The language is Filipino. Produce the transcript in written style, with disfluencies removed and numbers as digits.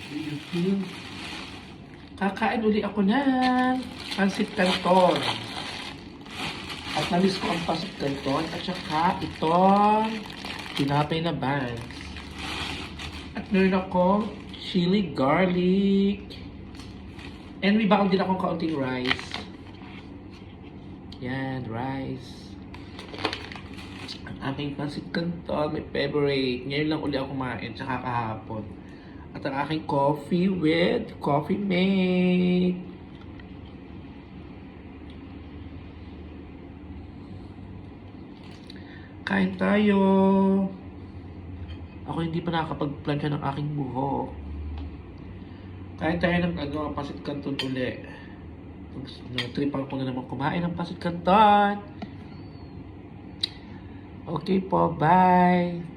Mhm. Kakain uli ako ng pansit canton. At namiss ko ang pansit canton at saka itong tinapay na buns. At meron akong chili garlic. And may baon din akong kaunting rice. Yan, rice. Ang aking pansit canton, my favorite. Ngayon lang uli ako kumain, tsaka kahapon. At ang aking coffee with Coffee Mate. Kain tayo. Ako hindi pa nakakapag-plancha ng aking buhok. Kain tayo ng pansit canton uli. Tripan ko na naman kumain ng pansit canton. Okay po, bye.